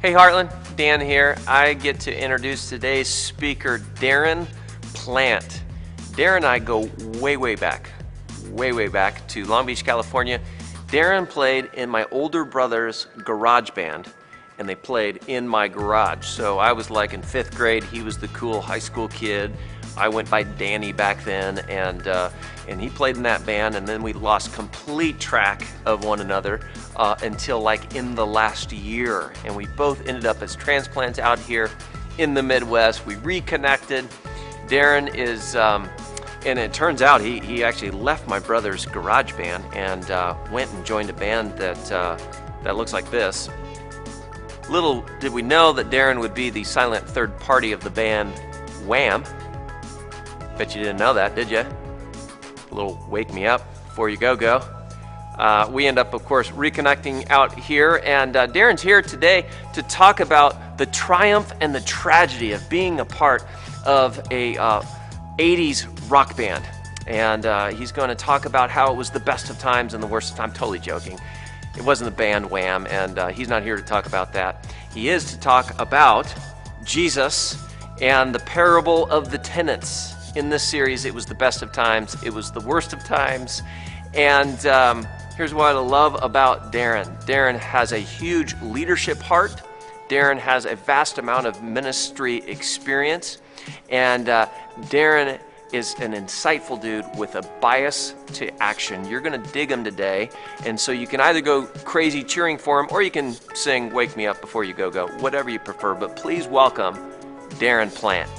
Hey Heartland, Dan here. I get to introduce today's speaker, Darrin Plant. Darrin and I go way back to Long Beach, California. Darrin played in my older brother's garage band, and they played in my garage. So I was like in 5th grade, he was the cool high school kid. I went by Danny back then, and he played in that band, and then we lost complete track of one another until like in the last year, and we both ended up as transplants out here in the Midwest. We reconnected. Darrin is, and it turns out he actually left my brother's garage band and went and joined a band that looks like this. Little did we know that Darrin would be the silent third party of the band Wham! Bet you didn't know that, did you? A little wake me up before you go. We end up, of course, reconnecting out here, and Darrin's here today to talk about the triumph and the tragedy of being a part of a 80s rock band. And he's going to talk about how it was the best of times and the worst of times. Totally joking. It wasn't the band Wham, and he's not here to talk about that. He is to talk about Jesus and the parable of the tenants. In this series, it was the best of times, it was the worst of times, and here's what I love about Darrin. Darrin has a huge leadership heart. Darrin has a vast amount of ministry experience, and Darrin is an insightful dude with a bias to action. You're gonna dig him today, and so you can either go crazy cheering for him, or you can sing "Wake Me Up Before You Go," whatever you prefer, but please welcome Darrin Plant.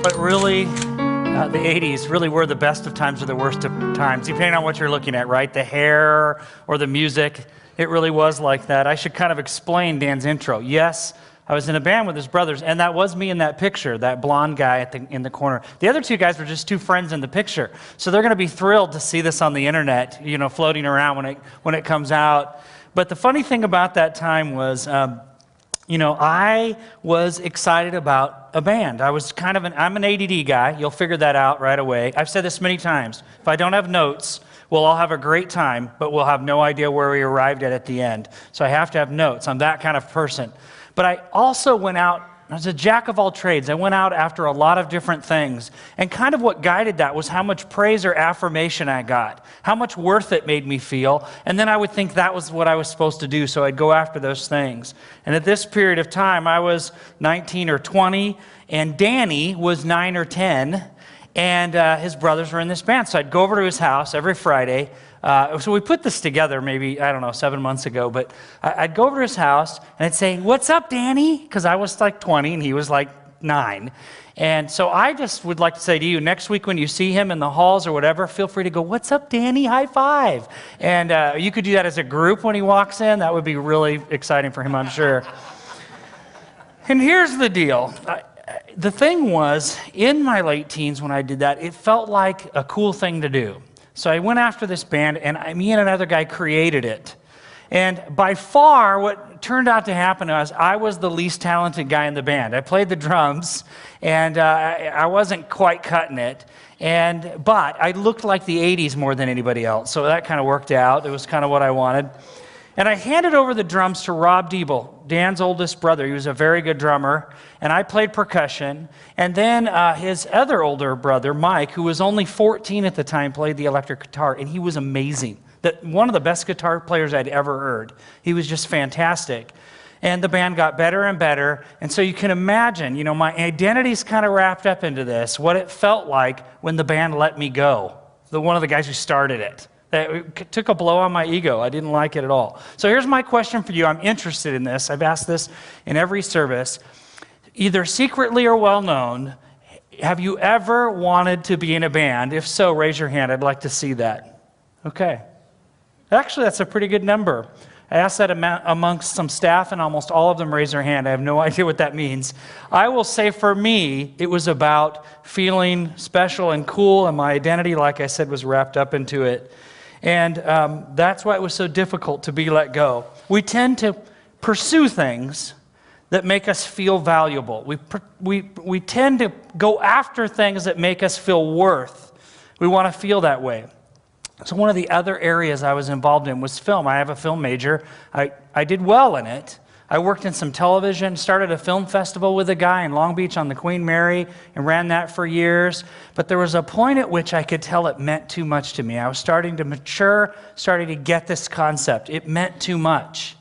But really, the 80s really were the best of times or the worst of times, depending on what you're looking at, right? The hair or the music, it really was like that. I should kind of explain Dan's intro. Yes, I was in a band with his brothers, and that was me in that picture, that blonde guy in the corner. The other two guys were just two friends in the picture. So they're going to be thrilled to see this on the internet, floating around when it comes out. But the funny thing about that time was, I was excited about a band. I'm an ADD guy. You'll figure that out right away. I've said this many times. If I don't have notes, we'll all have a great time, but we'll have no idea where we arrived at the end. So I have to have notes. I'm that kind of person. But I also went out, I was a jack of all trades. I went out after a lot of different things. And kind of what guided that was how much praise or affirmation I got, how much worth it made me feel. And then I would think that was what I was supposed to do, so I'd go after those things. And at this period of time, I was 19 or 20, and Danny was 9 or 10, and his brothers were in this band. So I'd go over to his house every Friday. So we put this together maybe, 7 months ago, but I'd go over to his house and I'd say, "What's up, Danny?" Because I was like 20 and he was like 9. And so I just would like to say to you, next week when you see him in the halls or whatever, feel free to go, "What's up, Danny? High five." And you could do that as a group when he walks in. That would be really exciting for him, I'm sure. And here's the deal. The thing was, in my late teens when I did that, it felt like a cool thing to do. So I went after this band, and me and another guy created it. And by far, what turned out to happen was I was the least talented guy in the band. I played the drums, and I wasn't quite cutting it. But I looked like the 80s more than anybody else, so that kind of worked out. It was kind of what I wanted. And I handed over the drums to Rob Diebel, Dan's oldest brother. He was a very good drummer, and I played percussion. And then his other older brother, Mike, who was only 14 at the time, played the electric guitar, and he was amazing. One of the best guitar players I'd ever heard. He was just fantastic. And the band got better and better, and so you can imagine, my identity's kind of wrapped up into this, what it felt like when the band let me go, one of the guys who started it. It took a blow on my ego. I didn't like it at all. So here's my question for you. I'm interested in this. I've asked this in every service. Either secretly or well-known, have you ever wanted to be in a band? If so, raise your hand. I'd like to see that. Okay. Actually, that's a pretty good number. I asked that amongst some staff, and almost all of them raised their hand. I have no idea what that means. I will say for me, it was about feeling special and cool, and my identity, like I said, was wrapped up into it. And that's why it was so difficult to be let go. We tend to pursue things that make us feel valuable. We tend to go after things that make us feel worth. We want to feel that way. So one of the other areas I was involved in was film. I have a film major. I did well in it. I worked in some television, started a film festival with a guy in Long Beach on the Queen Mary, and ran that for years. But there was a point at which I could tell it meant too much to me. I was starting to mature, starting to get this concept. It meant too much.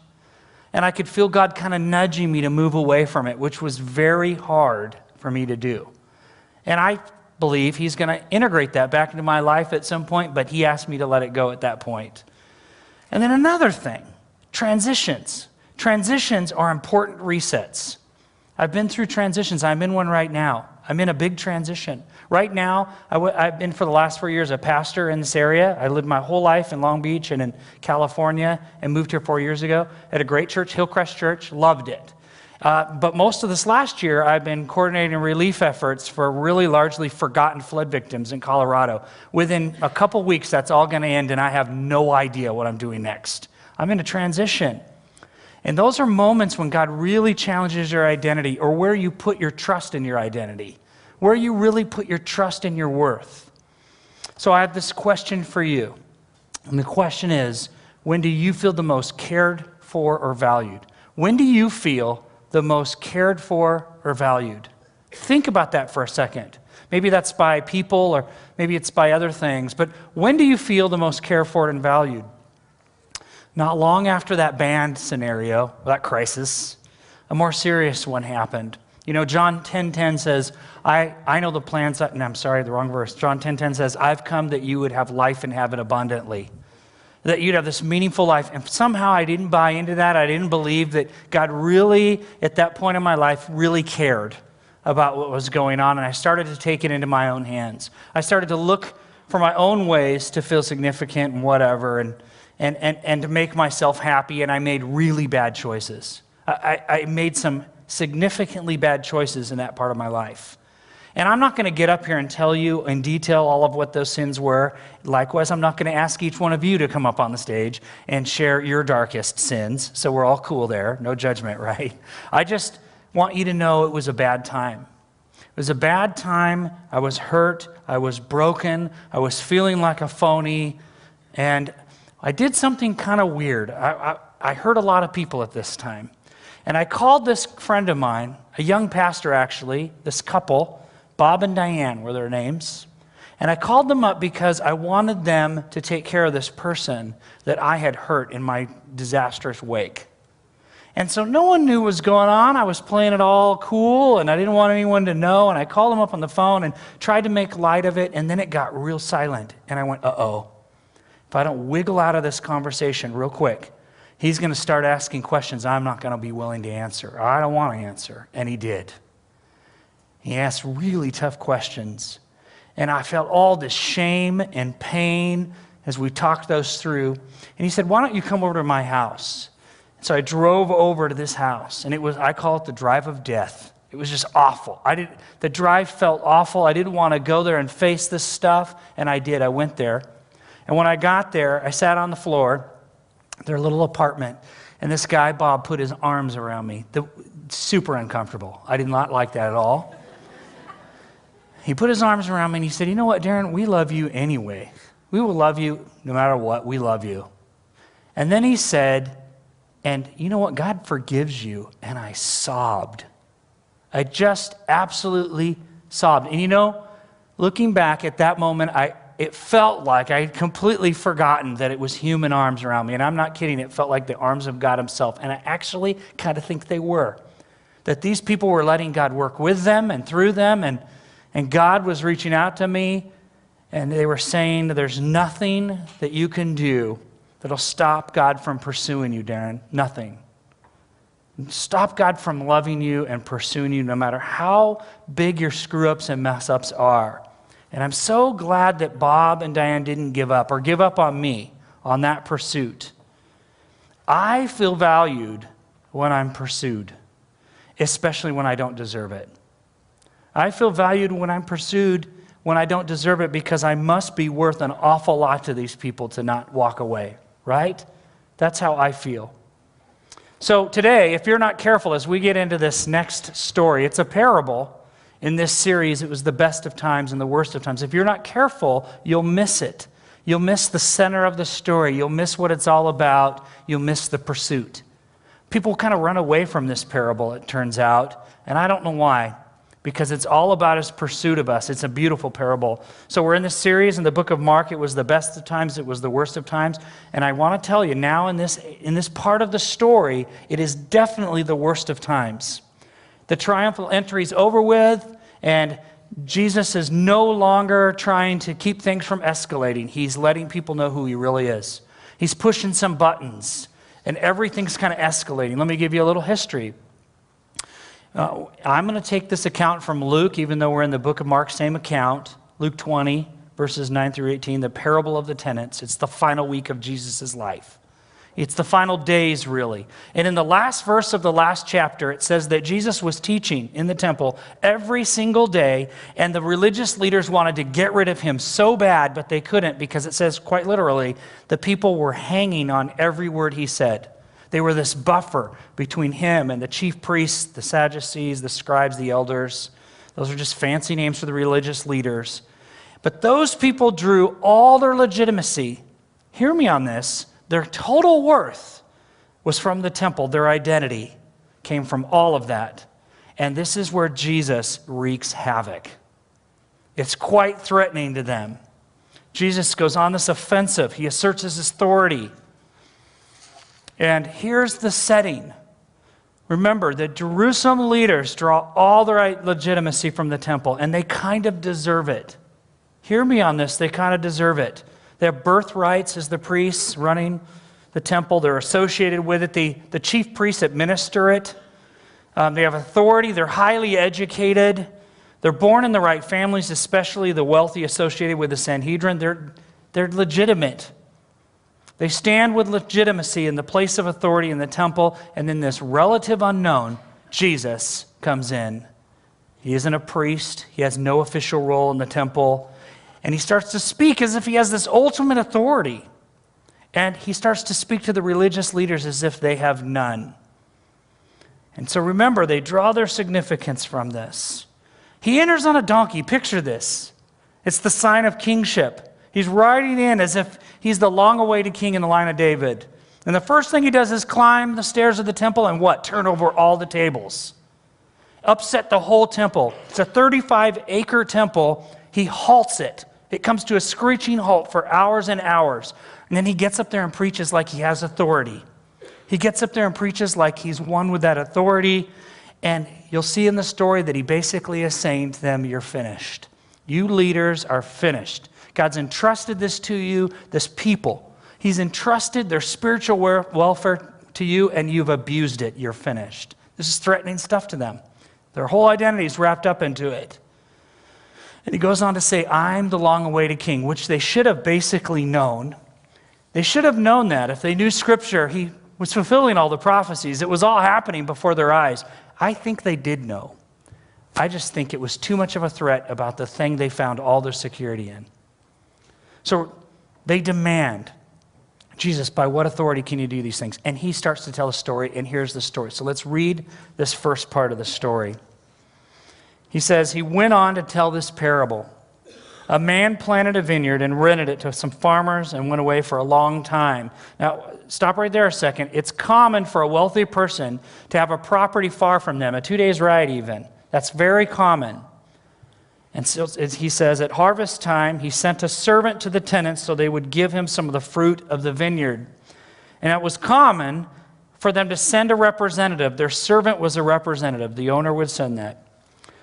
And I could feel God kind of nudging me to move away from it, which was very hard for me to do. And I believe He's going to integrate that back into my life at some point, but He asked me to let it go at that point. And then another thing, transitions. Transitions are important resets. I've been through transitions. I'm in one right now. I'm in a big transition. Right now, I've been for the last 4 years a pastor in this area. I lived my whole life in Long Beach and in California and moved here 4 years ago at a great church, Hillcrest Church. Loved it. But most of this last year, I've been coordinating relief efforts for really largely forgotten flood victims in Colorado. Within a couple weeks, that's all going to end, and I have no idea what I'm doing next. I'm in a transition. And those are moments when God really challenges your identity, or where you put your trust in your identity, where you really put your trust in your worth. So I have this question for you. And the question is, when do you feel the most cared for or valued? When do you feel the most cared for or valued? Think about that for a second. Maybe that's by people, or maybe it's by other things. But when do you feel the most cared for and valued? Not long after that band scenario, that crisis, a more serious one happened. You know, John 10:10 says, I know the plans, and I'm sorry, the wrong verse. John 10:10 says, I've come that you would have life and have it abundantly. That you'd have this meaningful life. And somehow I didn't buy into that. I didn't believe that God really, at that point in my life, really cared about what was going on. And I started to take it into my own hands. I started to look for my own ways to feel significant and whatever, and to make myself happy, and I made really bad choices. I made some significantly bad choices in that part of my life. And I'm not going to get up here and tell you in detail all of what those sins were. Likewise, I'm not going to ask each one of you to come up on the stage and share your darkest sins, so we're all cool there. No judgment, right? I just want you to know it was a bad time. It was a bad time. I was hurt. I was broken. I was feeling like a phony, and I did something kind of weird. I hurt a lot of people at this time. And I called this friend of mine, a young pastor actually, this couple, Bob and Diane were their names. And I called them up because I wanted them to take care of this person that I had hurt in my disastrous wake. And so no one knew what was going on. I was playing it all cool, and I didn't want anyone to know. And I called them up on the phone and tried to make light of it, and then it got real silent. And I went, uh-oh. If I don't wiggle out of this conversation real quick, he's going to start asking questions I'm not going to be willing to answer. I don't want to answer. And he did. He asked really tough questions. And I felt all this shame and pain as we talked those through. And he said, why don't you come over to my house? And so I drove over to this house. And I call it the drive of death. It was just awful. The drive felt awful. I didn't want to go there and face this stuff. And I did. I went there. And when I got there, I sat on the floor, their little apartment, and this guy, Bob, put his arms around me. Super uncomfortable. I did not like that at all. He put his arms around me and he said, you know what, Darrin, we love you anyway. We will love you no matter what. We love you. And then he said, and you know what, God forgives you. And I sobbed. I just absolutely sobbed. And you know, looking back at that moment, it felt like I had completely forgotten that it was human arms around me. And I'm not kidding. It felt like the arms of God himself. And I actually kind of think they were. That these people were letting God work with them and through them. And God was reaching out to me. And they were saying, there's nothing that you can do that'll stop God from pursuing you, Darrin. Nothing. Stop God from loving you and pursuing you no matter how big your screw-ups and mess-ups are. And I'm so glad that Bob and Diane didn't give up or give up on me on that pursuit. I feel valued when I'm pursued, especially when I don't deserve it. I feel valued when I'm pursued when I don't deserve it because I must be worth an awful lot to these people to not walk away, right? That's how I feel. So today, if you're not careful, as we get into this next story, it's a parable. In this series, it was the best of times and the worst of times. If you're not careful, you'll miss it. You'll miss the center of the story. You'll miss what it's all about. You'll miss the pursuit. People kind of run away from this parable, it turns out, and I don't know why, because it's all about his pursuit of us. It's a beautiful parable. So we're in this series in the book of Mark. It was the best of times. It was the worst of times. And I want to tell you now in this part of the story, it is definitely the worst of times. The triumphal entry is over with, and Jesus is no longer trying to keep things from escalating. He's letting people know who he really is. He's pushing some buttons, and everything's kind of escalating. Let me give you a little history. I'm going to take this account from Luke, even though we're in the book of Mark, same account. Luke 20, verses 9 through 18, the parable of the tenants. It's the final week of Jesus' life. It's the final days, really. And in the last verse of the last chapter, it says that Jesus was teaching in the temple every single day, and the religious leaders wanted to get rid of him so bad, but they couldn't, because it says quite literally, the people were hanging on every word he said. They were this buffer between him and the chief priests, the Sadducees, the scribes, the elders. Those are just fancy names for the religious leaders. But those people drew all their legitimacy. Hear me on this. Their total worth was from the temple. Their identity came from all of that. And this is where Jesus wreaks havoc. It's quite threatening to them. Jesus goes on this offensive. He asserts his authority. And here's the setting. Remember, the Jerusalem leaders draw all their legitimacy from the temple, and they kind of deserve it. Hear me on this. They kind of deserve it. They have birthrights as the priests running the temple. They're associated with it. The chief priests administer it. They have authority. They're highly educated. They're born in the right families, especially the wealthy associated with the Sanhedrin. They're legitimate. They stand with legitimacy in the place of authority in the temple, and then this relative unknown, Jesus, comes in. He isn't a priest. He has no official role in the temple. And he starts to speak as if he has this ultimate authority. And he starts to speak to the religious leaders as if they have none. And so remember, they draw their significance from this. He enters on a donkey. Picture this. It's the sign of kingship. He's riding in as if he's the long-awaited king in the line of David. And the first thing he does is climb the stairs of the temple and what? Turn over all the tables. Upset the whole temple. It's a 35-acre temple. He halts it. It comes to a screeching halt for hours and hours. And then he gets up there and preaches like he has authority. He gets up there and preaches like he's one with that authority. And you'll see in the story that he basically is saying to them, you're finished. You leaders are finished. God's entrusted this to you, this people. He's entrusted their spiritual welfare to you, and you've abused it. You're finished. This is threatening stuff to them. Their whole identity is wrapped up into it. And he goes on to say, I'm the long-awaited king, which they should have basically known. They should have known that. If they knew Scripture, he was fulfilling all the prophecies. It was all happening before their eyes. I think they did know. I just think it was too much of a threat about the thing they found all their security in. So they demand, Jesus, by what authority can you do these things? And he starts to tell a story, and here's the story. So let's read this first part of the story. He says, he went on to tell this parable. A man planted a vineyard and rented it to some farmers and went away for a long time. Now, stop right there a second. It's common for a wealthy person to have a property far from them, a 2 days ride even. That's very common. And so he says, at harvest time, he sent a servant to the tenants so they would give him some of the fruit of the vineyard. And it was common for them to send a representative. Their servant was a representative. The owner would send that.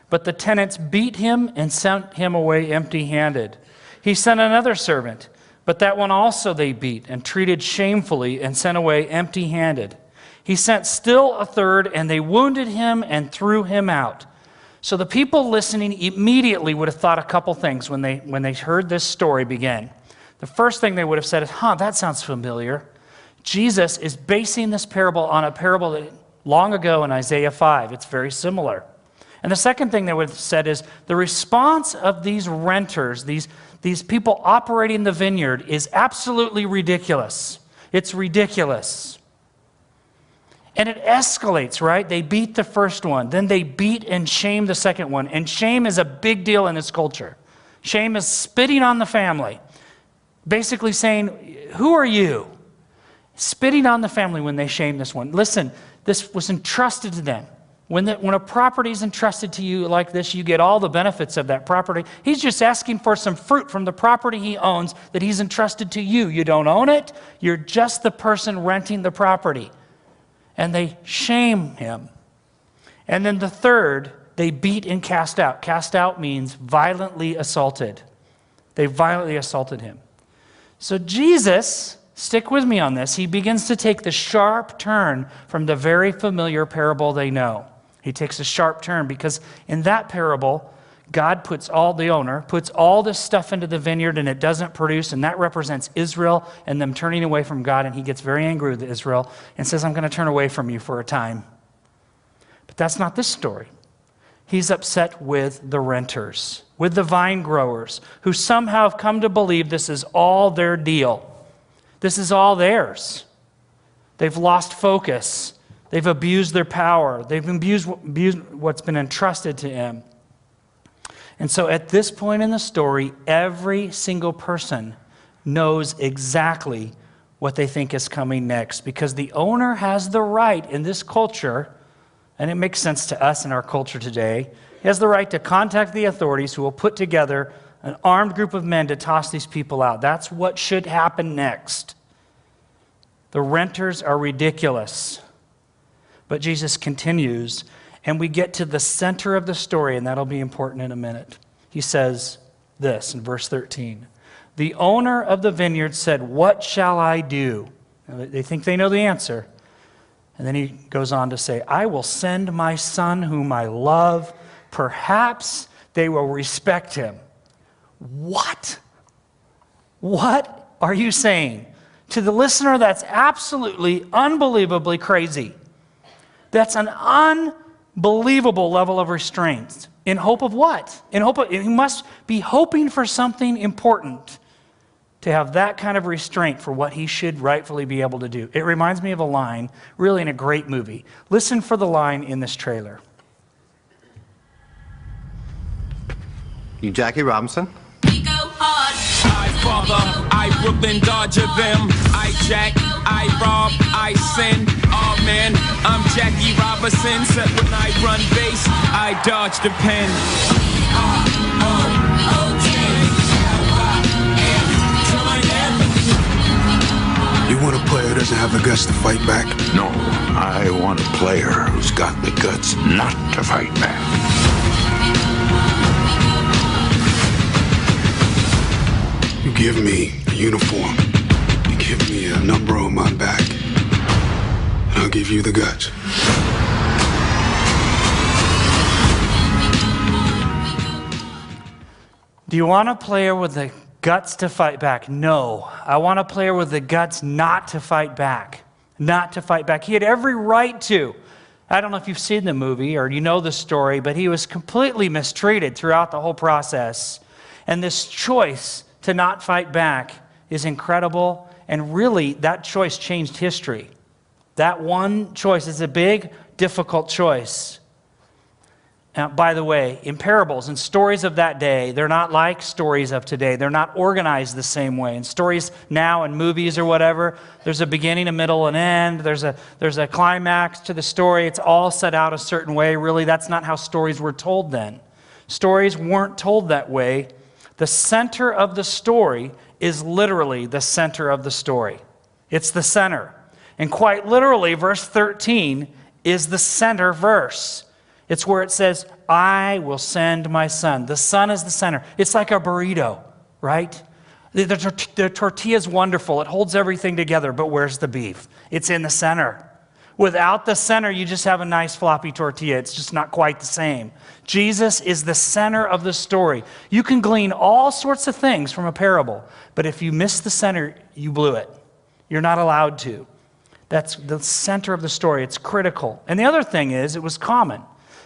But the tenants beat him and sent him away empty-handed. He sent another servant, but that one also they beat and treated shamefully and sent away empty-handed. He sent still a third, and they wounded him and threw him out. So the people listening immediately would have thought a couple things when they heard this story begin. The first thing they would have said is, that sounds familiar. Jesus is basing this parable on a parable that long ago in Isaiah 5. It's very similar. And the second thing they would have said is the response of these renters, these people operating the vineyard, is absolutely ridiculous. It's ridiculous. And it escalates, right? They beat the first one. Then they beat and shame the second one. And shame is a big deal in this culture. Shame is spitting on the family. Basically saying, who are you? Spitting on the family when they shame this one. Listen, this was entrusted to them. When a property is entrusted to you like this, you get all the benefits of that property. He's just asking for some fruit from the property he owns that he's entrusted to you. You don't own it. You're just the person renting the property. And they shame him. And then the third, they beat and cast out. Cast out means violently assaulted. They violently assaulted him. So Jesus, stick with me on this, he begins to take the sharp turn from the very familiar parable they know. He takes a sharp turn because in that parable, God puts all this stuff into the vineyard and it doesn't produce, and that represents Israel and them turning away from God, and he gets very angry with Israel and says, I'm going to turn away from you for a time. But that's not this story. He's upset with the renters, with the vine growers, who somehow have come to believe this is all their deal. This is all theirs. They've lost focus. They've abused their power. They've abused what's been entrusted to him. And so at this point in the story, every single person knows exactly what they think is coming next, because the owner has the right in this culture, and it makes sense to us in our culture today, he has the right to contact the authorities who will put together an armed group of men to toss these people out. That's what should happen next. The renters are ridiculous. But Jesus continues, and we get to the center of the story, and that'll be important in a minute. He says this in verse 13. The owner of the vineyard said, what shall I do? Now, they think they know the answer. And then he goes on to say, I will send my son whom I love. Perhaps they will respect him. What? What are you saying? To the listener, that's absolutely, unbelievably crazy. That's an unbelievable level of restraint. In hope of what? He must be hoping for something important to have that kind of restraint for what he should rightfully be able to do. It reminds me of a line, really in a great movie. Listen for the line in this trailer. You Jackie Robinson? We go hard. I father, I Brooklyn Dodger them. I jack, I rob, I sin. Oh man, I'm Jackie Robinson. Set when I run base, I dodge the pen. You want a player who doesn't have the guts to fight back? No, I want a player who's got the guts not to fight back. You give me a uniform, you give me a number on my back, and I'll give you the guts. Do you want a player with the guts to fight back? No. I want a player with the guts not to fight back. Not to fight back. He had every right to. I don't know if you've seen the movie or you know the story, but he was completely mistreated throughout the whole process. And this choice to not fight back is incredible, and really that choice changed history. That one choice is a big, difficult choice. Now, by the way, in parables and stories of that day, they're not like stories of today. They're not organized the same way. In stories now and movies or whatever, there's a beginning, a middle, and end. There's a climax to the story. It's all set out a certain way. Really, that's not how stories were told then. Stories weren't told that way. The center of the story is literally the center of the story. It's the center. And quite literally, verse 13 is the center verse. It's where it says, I will send my son. The son is the center. It's like a burrito, right? The tortilla is wonderful. It holds everything together, but where's the beef? It's in the center. Without the center, you just have a nice floppy tortilla. It's just not quite the same. Jesus is the center of the story. You can glean all sorts of things from a parable, but if you miss the center, you blew it. You're not allowed to. That's the center of the story. It's critical. And the other thing is, it was common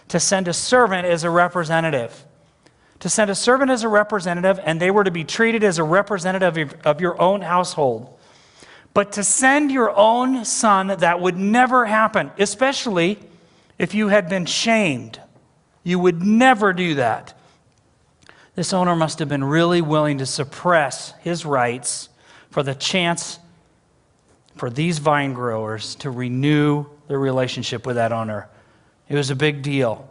to send a servant as a representative. To send a servant as a representative, and they were to be treated as a representative of your own household. But to send your own son, that would never happen, especially if you had been shamed. You would never do that. This owner must have been really willing to suppress his rights for the chance for these vine growers to renew their relationship with that owner. It was a big deal.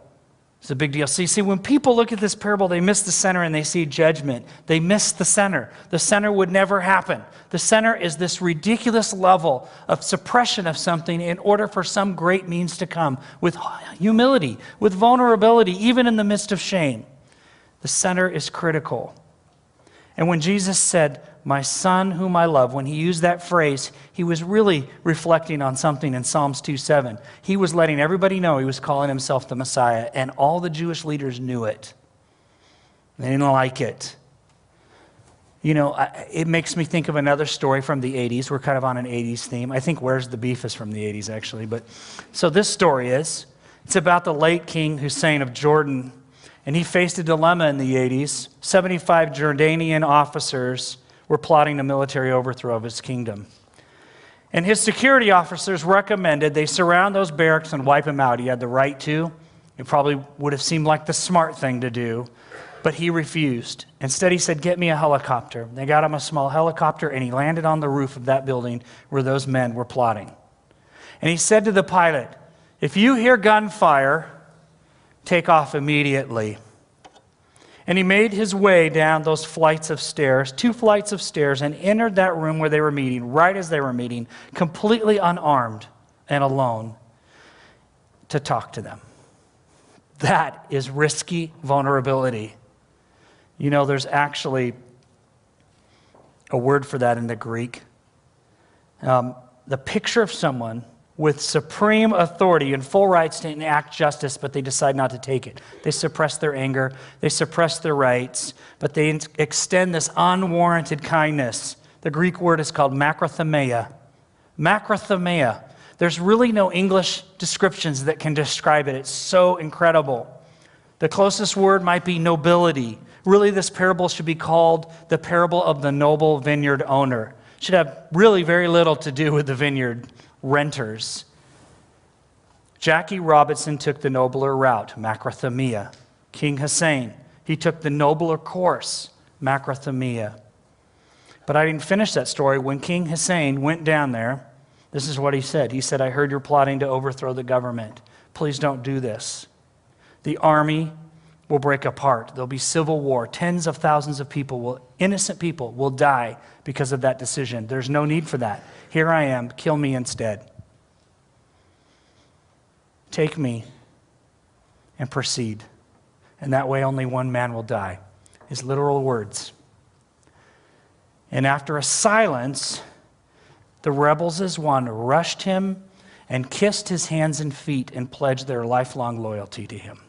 It's a big deal. See, when people look at this parable, they miss the center and they see judgment. They miss the center. The center would never happen. The center is this ridiculous level of suppression of something in order for some great means to come, with humility, with vulnerability, even in the midst of shame. The center is critical. And when Jesus said, "My son whom I love," when he used that phrase, he was really reflecting on something in Psalms 2:7. He was letting everybody know he was calling himself the Messiah, and all the Jewish leaders knew it. They didn't like it. You know, it makes me think of another story from the 80s. We're kind of on an 80s theme. I think Where's the Beef is from the 80s, actually. But so this story it's about the late King Hussein of Jordan. And he faced a dilemma in the 80s. 75 Jordanian officers were plotting a military overthrow of his kingdom. And his security officers recommended they surround those barracks and wipe him out. He had the right to. It probably would have seemed like the smart thing to do, but he refused. Instead, he said, "Get me a helicopter." They got him a small helicopter, and he landed on the roof of that building where those men were plotting. And he said to the pilot, "If you hear gunfire, take off immediately." And he made his way down those flights of stairs, 2 flights of stairs, and entered that room where they were meeting, right as they were meeting, completely unarmed and alone, to talk to them. That is risky vulnerability. You know, there's actually a word for that in the Greek. The picture of someone with supreme authority and full rights to enact justice, but they decide not to take it. They suppress their anger, they suppress their rights, but they extend this unwarranted kindness. The Greek word is called makrothumia. Makrothumia. There's really no English descriptions that can describe it. It's so incredible. The closest word might be nobility. Really, this parable should be called the parable of the noble vineyard owner. It should have really very little to do with the vineyard renters. Jackie Robinson took the nobler route, makrothumia. King Hussein, he took the nobler course, makrothumia. But I didn't finish that story. When King Hussein went down there, this is what he said. He said, "I heard you're plotting to overthrow the government. Please don't do this. The army will break apart. There'll be civil war. Tens of thousands of people, innocent people, will die because of that decision. There's no need for that. Here I am. Kill me instead. Take me and proceed. And that way only one man will die." His literal words. And after a silence, the rebels as one rushed him and kissed his hands and feet and pledged their lifelong loyalty to him.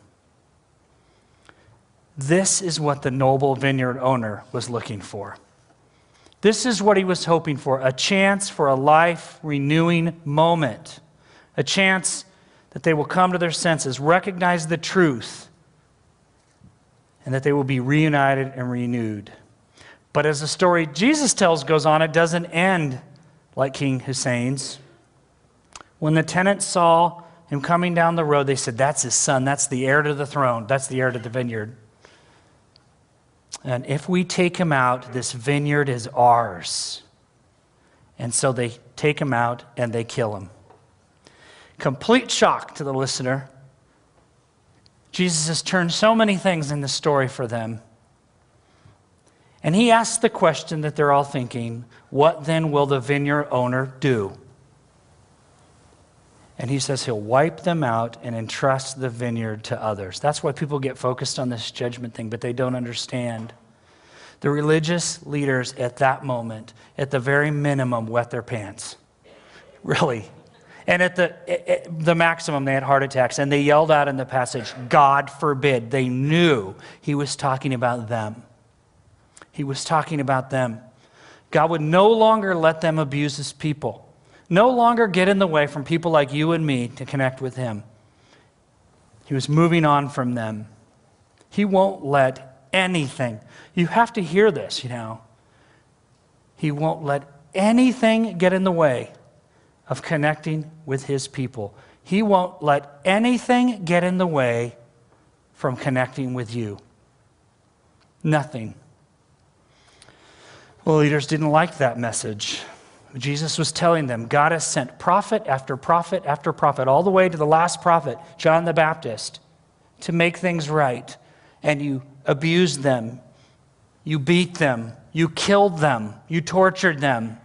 This is what the noble vineyard owner was looking for. This is what he was hoping for, a chance for a life-renewing moment, a chance that they will come to their senses, recognize the truth, and that they will be reunited and renewed. But as the story Jesus tells goes on, it doesn't end like King Hussein's. When the tenants saw him coming down the road, they said, "That's his son. That's the heir to the throne. That's the heir to the vineyard. And if we take him out, this vineyard is ours." And so they take him out and they kill him. Complete shock to the listener. Jesus has turned so many things in the story for them. And he asks the question that they're all thinking, what then will the vineyard owner do? And he says he'll wipe them out and entrust the vineyard to others. That's why people get focused on this judgment thing, but they don't understand. The religious leaders at that moment, at the very minimum, wet their pants. Really. And at the maximum, they had heart attacks. And they yelled out in the passage, "God forbid." They knew he was talking about them. He was talking about them. God would no longer let them abuse his people. No longer get in the way from people like you and me to connect with him. He was moving on from them. He won't let anything. You have to hear this, you know. He won't let anything get in the way of connecting with his people. He won't let anything get in the way from connecting with you. Nothing. Well, leaders didn't like that message. Jesus was telling them, God has sent prophet after prophet after prophet, all the way to the last prophet, John the Baptist, to make things right. And you abused them. You beat them. You killed them. You tortured them.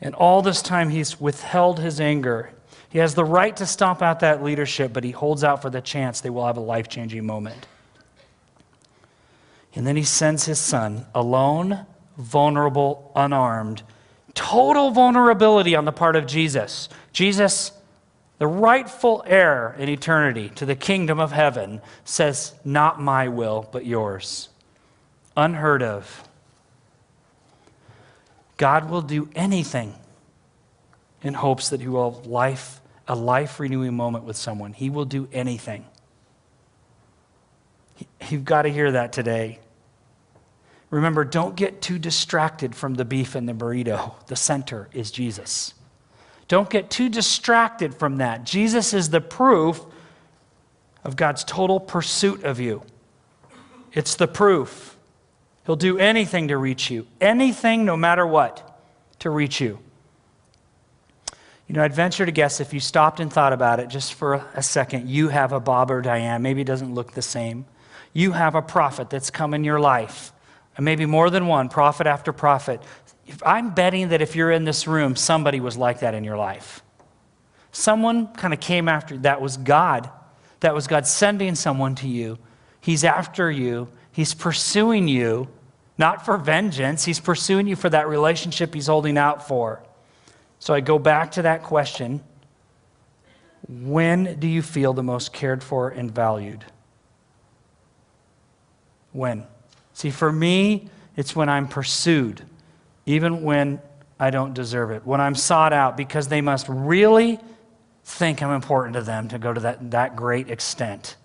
And all this time, he's withheld his anger. He has the right to stomp out that leadership, but he holds out for the chance they will have a life-changing moment. And then he sends his son, alone, vulnerable, unarmed. Total vulnerability on the part of Jesus. Jesus, the rightful heir in eternity to the kingdom of heaven, says, not my will, but yours. Unheard of. God will do anything in hopes that he will have a life-renewing moment with someone. He will do anything. You've got to hear that today. Remember, don't get too distracted from the beef and the burrito. The center is Jesus. Don't get too distracted from that. Jesus is the proof of God's total pursuit of you. It's the proof. He'll do anything to reach you. Anything, no matter what, to reach you. You know, I'd venture to guess if you stopped and thought about it just for a second, you have a Bob or Diane. Maybe it doesn't look the same. You have a prophet that's come in your life. And maybe more than one, prophet after prophet. I'm betting that if you're in this room, somebody was like that in your life. Someone kind of came after you. That was God. That was God sending someone to you. He's after you. He's pursuing you, not for vengeance. He's pursuing you for that relationship he's holding out for. So I go back to that question. When do you feel the most cared for and valued? When? See, for me, it's when I'm pursued, even when I don't deserve it. When I'm sought out because they must really think I'm important to them to go to that great extent.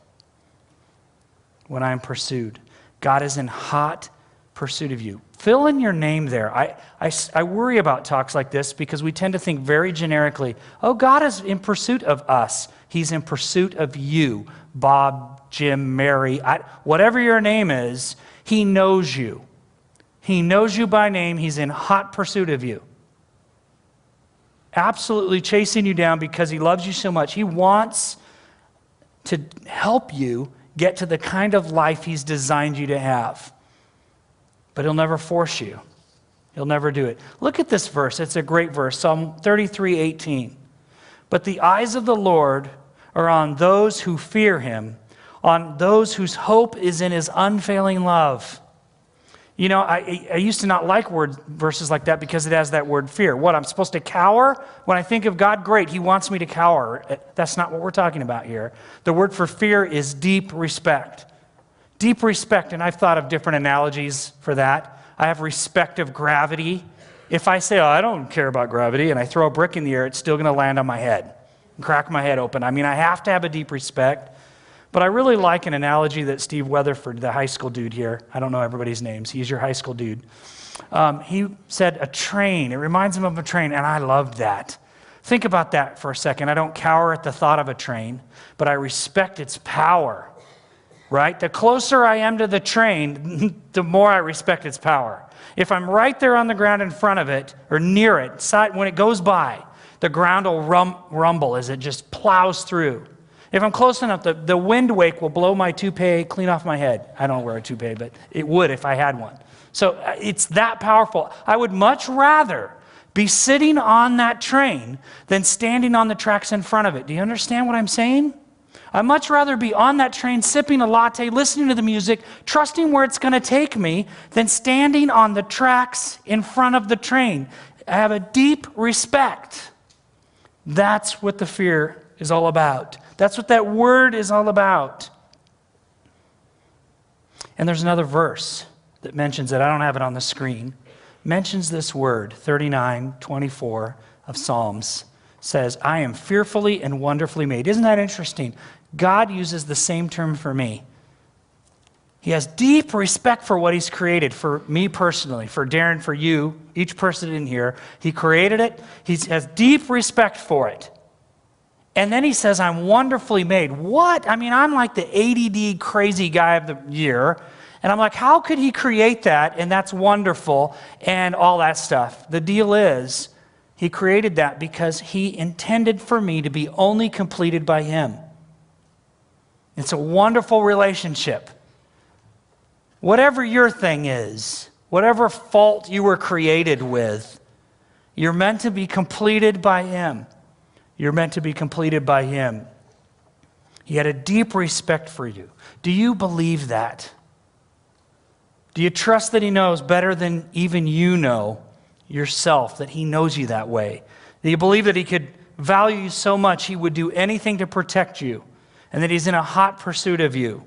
When I'm pursued. God is in hot pursuit of you. Fill in your name there. I worry about talks like this because we tend to think very generically, oh, God is in pursuit of us. He's in pursuit of you, Bob, Jim, Mary, whatever your name is. He knows you. He knows you by name. He's in hot pursuit of you. Absolutely chasing you down because he loves you so much. He wants to help you get to the kind of life he's designed you to have. But he'll never force you. He'll never do it. Look at this verse. It's a great verse. Psalm 33:18. But the eyes of the Lord are on those who fear him, on those whose hope is in his unfailing love. You know, I used to not like verses like that because it has that word fear. What, I'm supposed to cower? When I think of God, great, he wants me to cower. That's not what we're talking about here. The word for fear is deep respect. Deep respect, and I've thought of different analogies for that. I have respect of gravity. If I say, oh, I don't care about gravity, and I throw a brick in the air, it's still going to land on my head and crack my head open. I mean, I have to have a deep respect. But I really like an analogy that Steve Weatherford, the high school dude here, I don't know everybody's names, he's your high school dude. He said a train, it reminds him of a train, and I loved that. Think about that for a second. I don't cower at the thought of a train, but I respect its power, right? The closer I am to the train, the more I respect its power. If I'm right there on the ground in front of it, or near it, when it goes by, the ground will rumble as it just plows through. If I'm close enough, the wind wake will blow my toupee clean off my head. I don't wear a toupee, but it would if I had one. So it's that powerful. I would much rather be sitting on that train than standing on the tracks in front of it. Do you understand what I'm saying? I'd much rather be on that train sipping a latte, listening to the music, trusting where it's going to take me, than standing on the tracks in front of the train. I have a deep respect. That's what the fear is all about. That's what that word is all about. And there's another verse that mentions it. I don't have it on the screen. Mentions this word, 39:24 of Psalms. Says, I am fearfully and wonderfully made. Isn't that interesting? God uses the same term for me. He has deep respect for what he's created, for me personally, for Darrin, for you, each person in here. He created it. He has deep respect for it. And then he says, I'm wonderfully made. What? I mean, I'm like the ADD crazy guy of the year. And I'm like, how could he create that? And that's wonderful and all that stuff. The deal is, he created that because he intended for me to be only completed by him. It's a wonderful relationship. Whatever your thing is, whatever fault you were created with, you're meant to be completed by him. You're meant to be completed by him. He had a deep respect for you. Do you believe that? Do you trust that he knows better than even you know yourself, that he knows you that way? Do you believe that he could value you so much he would do anything to protect you, and that he's in a hot pursuit of you?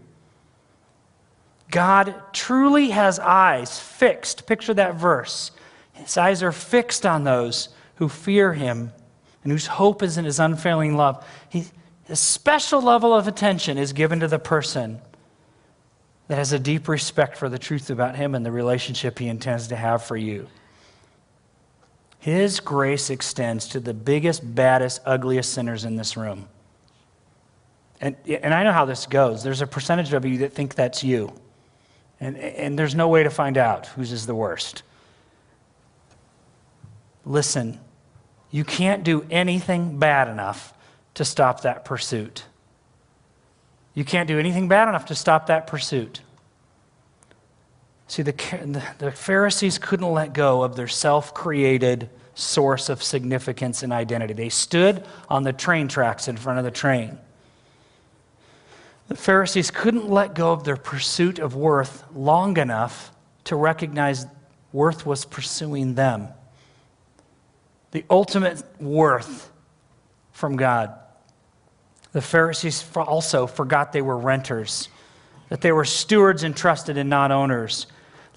God truly has eyes fixed. Picture that verse. His eyes are fixed on those who fear him and whose hope is in his unfailing love. A special level of attention is given to the person that has a deep respect for the truth about him and the relationship he intends to have for you. His grace extends to the biggest, baddest, ugliest sinners in this room. And I know how this goes. There's a percentage of you that think that's you. And there's no way to find out whose is the worst. Listen, you can't do anything bad enough to stop that pursuit. You can't do anything bad enough to stop that pursuit. See, the Pharisees couldn't let go of their self-created source of significance and identity. They stood on the train tracks in front of the train. The Pharisees couldn't let go of their pursuit of worth long enough to recognize worth was pursuing them. The ultimate worth from God. The Pharisees also forgot they were renters, that they were stewards entrusted and not owners.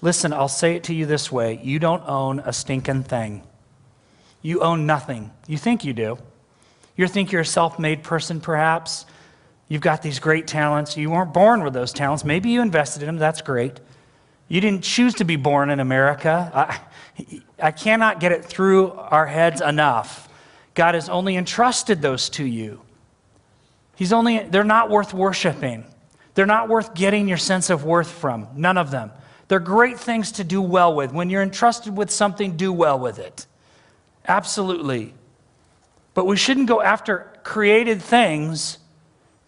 Listen, I'll say it to you this way. You don't own a stinking thing. You own nothing. You think you do. You think you're a self-made person, perhaps. You've got these great talents. You weren't born with those talents. Maybe you invested in them. That's great. You didn't choose to be born in America. I cannot get it through our heads enough. God has only entrusted those to you. They're not worth worshiping. They're not worth getting your sense of worth from. None of them. They're great things to do well with. When you're entrusted with something, do well with it. Absolutely. But we shouldn't go after created things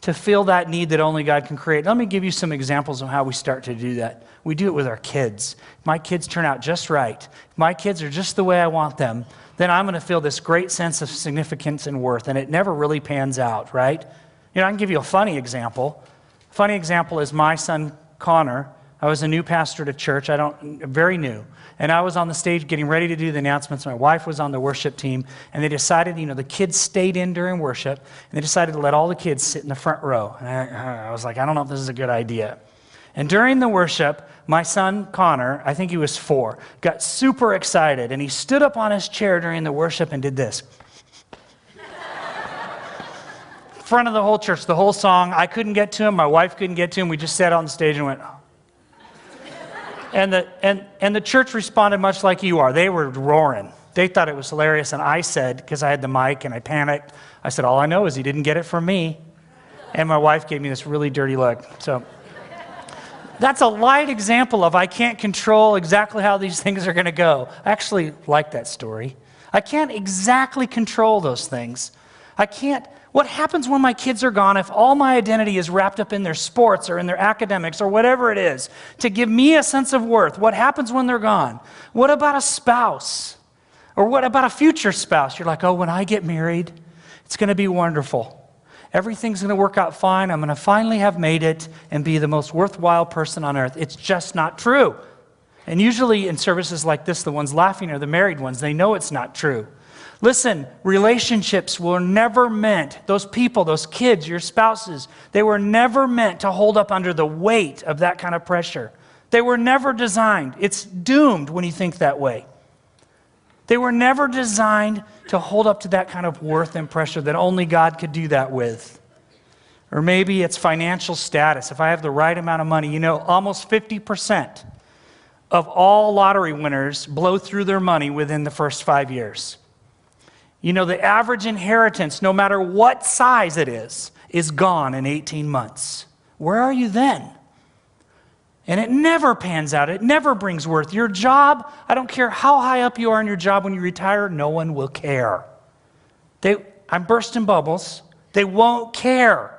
to fill that need that only God can create. Let me give you some examples of how we start to do that. We do it with our kids. If my kids turn out just right, if my kids are just the way I want them, then I'm going to feel this great sense of significance and worth, and it never really pans out, right? I can give you a funny example. A funny example is my son, Connor. I was a new pastor at a church, very new. And I was on the stage getting ready to do the announcements. My wife was on the worship team, and they decided, the kids stayed in during worship, and they decided to let all the kids sit in the front row. And I was like, I don't know if this is a good idea. And during the worship, my son, Connor, I think he was 4, got super excited, and he stood up on his chair during the worship and did this. In front of the whole church, the whole song. I couldn't get to him. My wife couldn't get to him. We just sat on the stage and went, oh. And the church responded much like you are. They were roaring. They thought it was hilarious. And I said, because I had the mic and I panicked, I said, all I know is he didn't get it from me. And my wife gave me this really dirty look. So that's a light example of I can't control exactly how these things are going to go. I actually like that story. I can't exactly control those things. I can't. What happens when my kids are gone if all my identity is wrapped up in their sports or in their academics or whatever it is to give me a sense of worth? What happens when they're gone? What about a spouse? Or what about a future spouse? You're like, oh, when I get married, it's going to be wonderful. Everything's going to work out fine. I'm going to finally have made it and be the most worthwhile person on earth. It's just not true. And usually in services like this, the ones laughing are the married ones. They know it's not true. Listen, relationships were never meant, those people, those kids, your spouses, they were never meant to hold up under the weight of that kind of pressure. They were never designed. It's doomed when you think that way. They were never designed to hold up to that kind of worth and pressure that only God could do that with. Or maybe it's financial status. If I have the right amount of money, you know, almost 50% of all lottery winners blow through their money within the first 5 years. You know, the average inheritance, no matter what size it is gone in 18 months. Where are you then? And it never pans out. It never brings worth. Your job, I don't care how high up you are in your job when you retire, no one will care. I'm bursting bubbles. They won't care.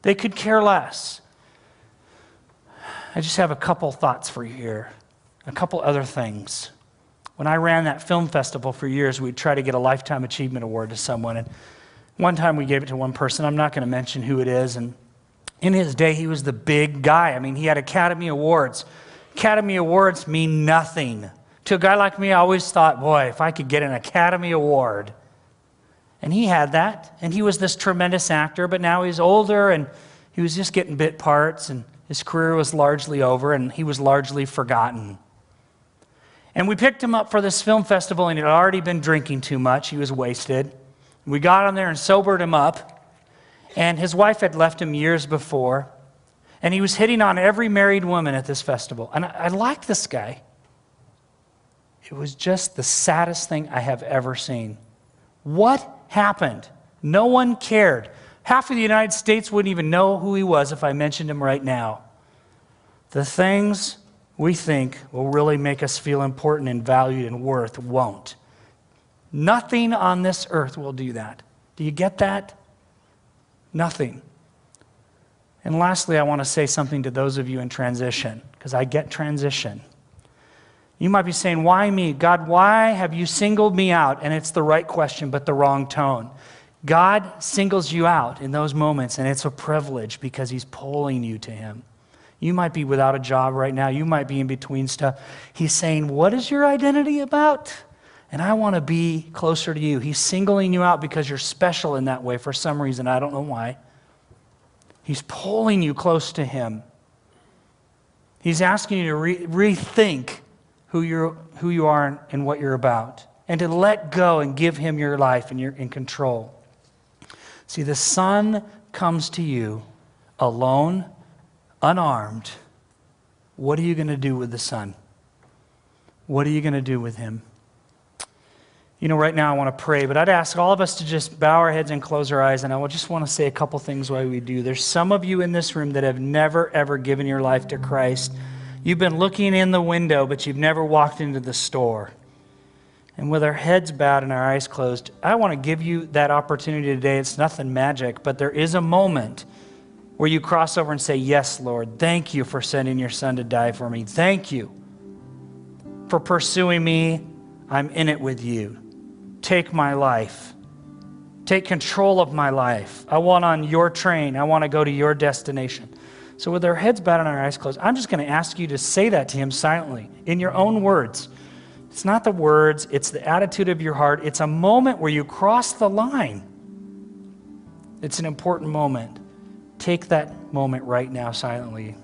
They could care less. I just have a couple thoughts for you here. A couple other things. When I ran that film festival for years, we'd try to get a Lifetime Achievement Award to someone. And one time we gave it to one person. I'm not going to mention who it is. And in his day, he was the big guy. I mean, he had Academy Awards. Academy Awards mean nothing. To a guy like me, I always thought, boy, if I could get an Academy Award. And he had that. And he was this tremendous actor. But now he's older, and he was just getting bit parts. And his career was largely over, and he was largely forgotten. And we picked him up for this film festival, and he had already been drinking too much. He was wasted. We got on there and sobered him up. And his wife had left him years before. And he was hitting on every married woman at this festival. And I liked this guy. It was just the saddest thing I have ever seen. What happened? No one cared. Half of the United States wouldn't even know who he was if I mentioned him right now. The things we think will really make us feel important and valued and worth won't. Nothing on this earth will do that. Do you get that? Nothing. And lastly, I want to say something to those of you in transition, because I get transition. You might be saying, why me? God, why have you singled me out? And it's the right question, but the wrong tone. God singles you out in those moments, and it's a privilege because he's pulling you to him. You might be without a job right now. You might be in between stuff. He's saying, what is your identity about? And I want to be closer to you. He's singling you out because you're special in that way for some reason. I don't know why. He's pulling you close to him. He's asking you to rethink who you are and what you're about, and to let go and give him your life, and you're in control. See, the Son comes to you alone, unarmed. What are you going to do with the Son? What are you going to do with him? You know, right now I want to pray, but I'd ask all of us to just bow our heads and close our eyes, and I just want to say a couple things while we do. There's some of you in this room that have never, ever given your life to Christ. You've been looking in the window, but you've never walked into the store. And with our heads bowed and our eyes closed, I want to give you that opportunity today. It's nothing magic, but there is a moment where you cross over and say, yes, Lord, thank you for sending your Son to die for me. Thank you for pursuing me. I'm in it with you. Take my life. Take control of my life. I want on your train. I want to go to your destination. So with our heads bowed and our eyes closed, I'm just going to ask you to say that to him silently, in your own words. It's not the words, it's the attitude of your heart. It's a moment where you cross the line. It's an important moment. Take that moment right now silently.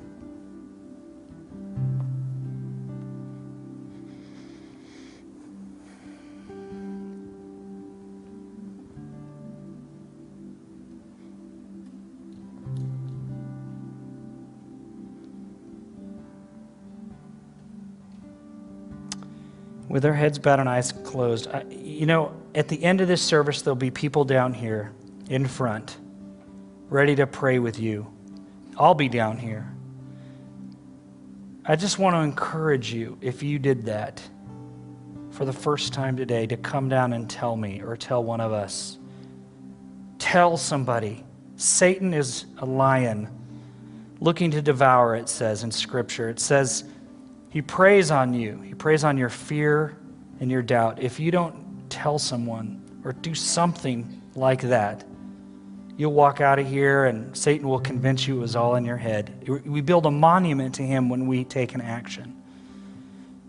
With our heads bowed and eyes closed, you know, at the end of this service, there'll be people down here in front, ready to pray with you. I'll be down here. I just want to encourage you, if you did that for the first time today, to come down and tell me or tell one of us. Tell somebody. Satan is a lion looking to devour, it says in Scripture. It says, he preys on you. He preys on your fear and your doubt. If you don't tell someone or do something like that, you'll walk out of here and Satan will convince you it was all in your head. We build a monument to him when we take an action.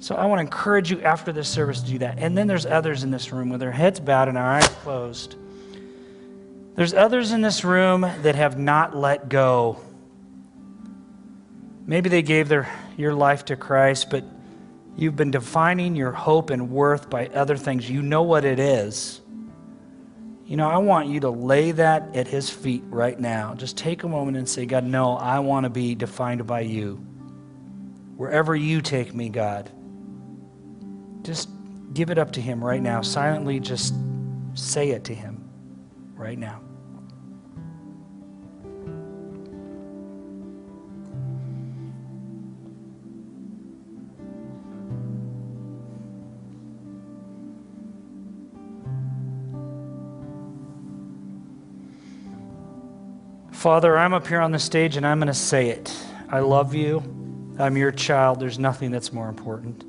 So I want to encourage you after this service to do that. And then there's others in this room with their heads bowed and our eyes closed. There's others in this room that have not let go. Maybe they gave your life to Christ, but you've been defining your hope and worth by other things. You know what it is. I want you to lay that at his feet right now. Just take a moment and say, God, no, I want to be defined by you. Wherever you take me, God, just give it up to him right now. Silently just say it to him right now. Father, I'm up here on the stage and I'm going to say it. I love you. I'm your child. There's nothing that's more important.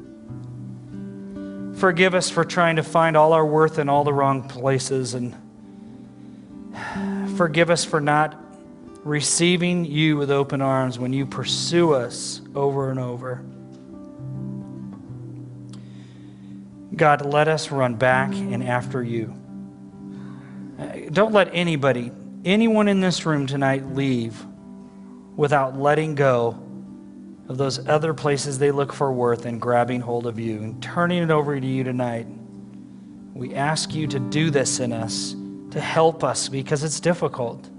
Forgive us for trying to find all our worth in all the wrong places, and forgive us for not receiving you with open arms when you pursue us over and over. God, let us run back and after you. Don't let anyone in this room tonight leave without letting go of those other places they look for worth and grabbing hold of you and turning it over to you tonight. We ask you to do this in us, to help us because it's difficult.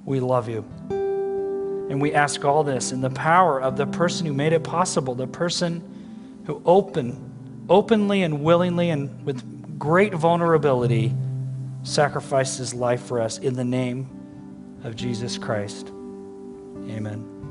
We love you. And we ask all this in the power of the person who made it possible, the person who openly and willingly and with great vulnerability sacrificed his life for us, in the name of Jesus Christ. Amen.